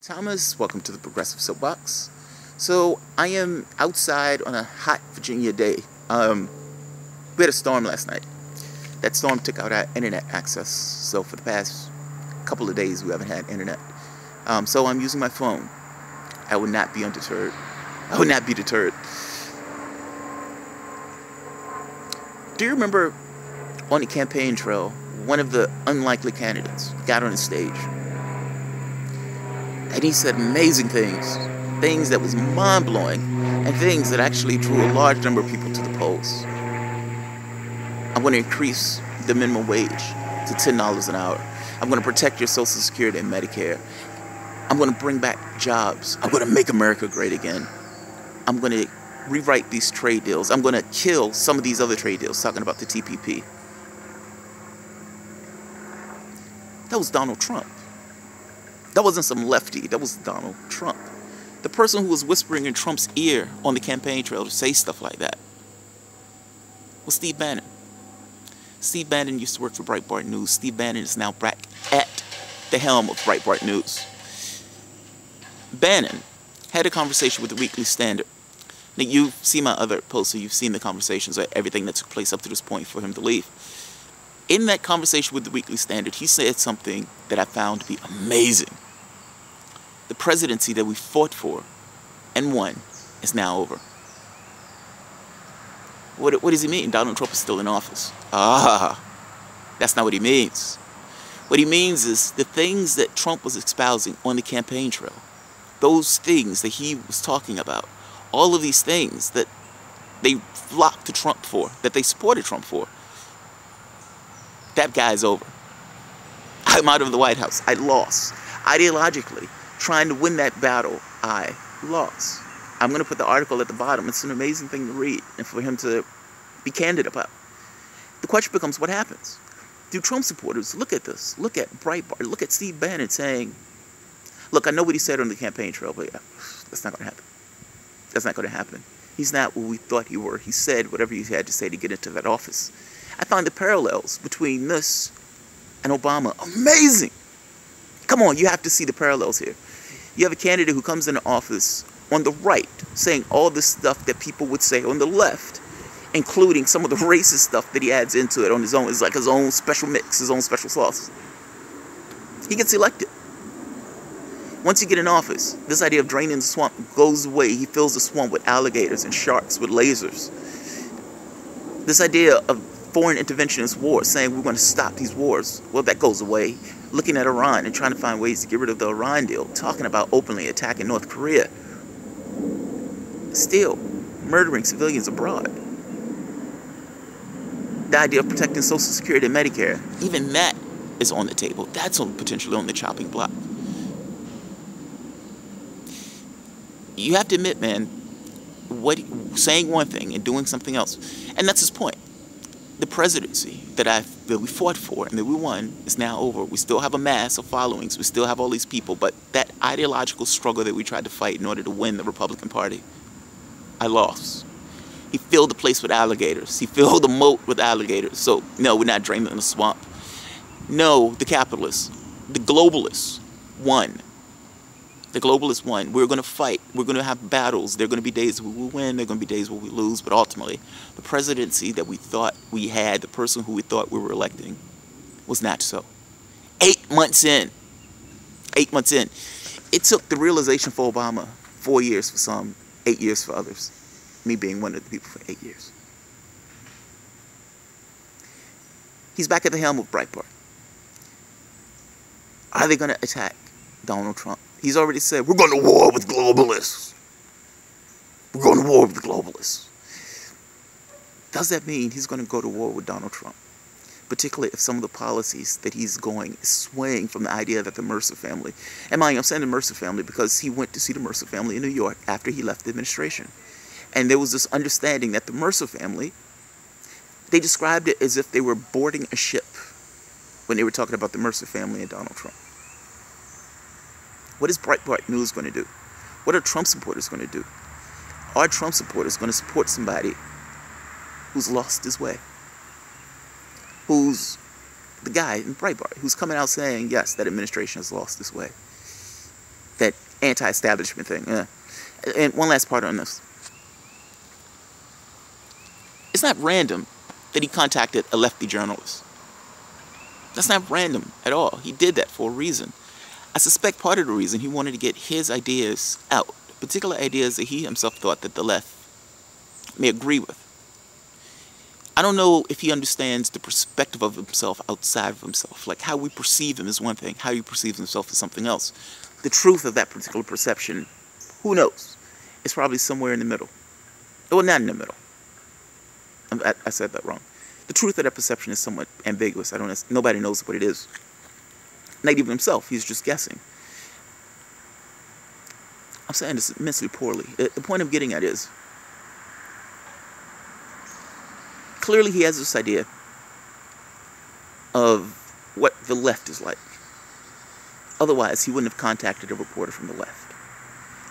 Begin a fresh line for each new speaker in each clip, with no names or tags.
Thomas, welcome to the Progressive Soapbox. So I am outside on a hot Virginia day. We had a storm last night. That storm took out our internet access. So for the past couple of days we haven't had internet. So I'm using my phone. I would not be undeterred. I would not be deterred. Do you remember on the campaign trail, one of the unlikely candidates got on the stage? And he said amazing things that was mind-blowing, and things that actually drew a large number of people to the polls. I'm going to increase the minimum wage to $10 an hour. I'm going to protect your Social Security and Medicare. I'm going to bring back jobs. I'm going to make America great again. I'm going to rewrite these trade deals. I'm going to kill some of these other trade deals, talking about the TPP. That was Donald Trump. That wasn't some lefty. That was Donald Trump. The person who was whispering in Trump's ear on the campaign trail to say stuff like that was Steve Bannon. Steve Bannon used to work for Breitbart News. Steve Bannon is now back at the helm of Breitbart News. Bannon had a conversation with the Weekly Standard. Now, you've seen my other posts, so you've seen the conversations, everything that took place up to this point for him to leave. In that conversation with the Weekly Standard, he said something that I found to be amazing. The presidency that we fought for and won is now over. What does he mean? Donald Trump is still in office. That's not what he means. What he means is the things that Trump was espousing on the campaign trail, those things that he was talking about, all of these things that they flocked to Trump for, that they supported Trump for, that guy's over. I'm out of the White House. I lost. Ideologically, trying to win that battle, I lost. I'm going to put the article at the bottom. It's an amazing thing to read and for him to be candid about. The question becomes, what happens? Do Trump supporters look at this? Look at Breitbart. Look at Steve Bannon saying, look, I know what he said on the campaign trail, but yeah, that's not going to happen. That's not going to happen. He's not what we thought he were. He said whatever he had to say to get into that office. I find the parallels between this and Obama amazing. Come on, you have to see the parallels here. You have a candidate who comes into office on the right saying all this stuff that people would say on the left, including some of the racist stuff that he adds into it on his own. It's like his own special mix, his own special sauce. He gets elected. Once you get in office, this idea of draining the swamp goes away. He fills the swamp with alligators and sharks with lasers. This idea of foreign interventionist wars, saying we're going to stop these wars, well, that goes away. Looking at Iran and trying to find ways to get rid of the Iran deal, talking about openly attacking North Korea, still murdering civilians abroad. The idea of protecting Social Security and Medicare, even that is on the table. That's potentially on the chopping block. You have to admit, man, saying one thing and doing something else, and that's his point. The presidency that we fought for and that we won is now over. We still have a mass of followings. We still have all these people. But that ideological struggle that we tried to fight in order to win the Republican Party, I lost. He filled the place with alligators. He filled the moat with alligators. So, no, we're not draining the swamp. No, the capitalists, the globalists won. The globalists won. We're going to fight. We're going to have battles. There are going to be days where we win. There are going to be days where we lose. But ultimately, the presidency that we thought we had, the person who we thought we were electing, was not so. 8 months in. 8 months in. It took the realization for Obama 4 years for some, 8 years for others. Me being one of the people for 8 years. He's back at the helm of Breitbart. Are they going to attack Donald Trump? He's already said, we're going to war with globalists. We're going to war with the globalists. Does that mean he's going to go to war with Donald Trump? Particularly if some of the policies that he's going is swaying from the idea that the Mercer family, and mind you, I'm saying the Mercer family because he went to see the Mercer family in New York after he left the administration. And there was this understanding that the Mercer family, they described it as if they were boarding a ship when they were talking about the Mercer family and Donald Trump. What is Breitbart News going to do? What are Trump supporters going to do? Are Trump supporters going to support somebody who's lost his way? Who's the guy in Breitbart who's coming out saying, yes, that administration has lost its way? That anti-establishment thing. Yeah. And one last part on this. It's not random that he contacted a lefty journalist. That's not random at all. He did that for a reason. I suspect part of the reason he wanted to get his ideas out, particular ideas that he himself thought that the left may agree with. I don't know if he understands the perspective of himself outside of himself. Like, how we perceive him is one thing, how he perceives himself is something else. The truth of that particular perception, who knows? It's probably somewhere in the middle. Well, not in the middle. I said that wrong. The truth of that perception is somewhat ambiguous. Nobody knows what it is. Not even himself. He's just guessing. I'm saying this immensely poorly. The point I'm getting at is, clearly he has this idea of what the left is like. Otherwise, he wouldn't have contacted a reporter from the left.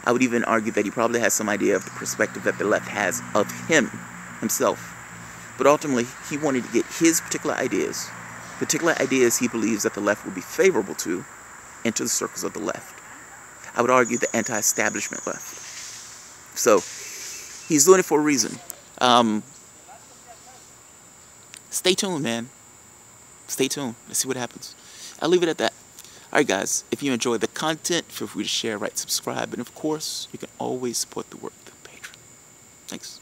I would even argue that he probably has some idea of the perspective that the left has of himself. But ultimately, he wanted to get his particular ideas he believes that the left would be favorable to, into the circles of the left. I would argue the anti-establishment left. So, he's doing it for a reason. Stay tuned, man. Stay tuned. Let's see what happens. I'll leave it at that. Alright, guys. If you enjoyed the content, feel free to share, write, subscribe. And of course, you can always support the work through Patreon. Thanks.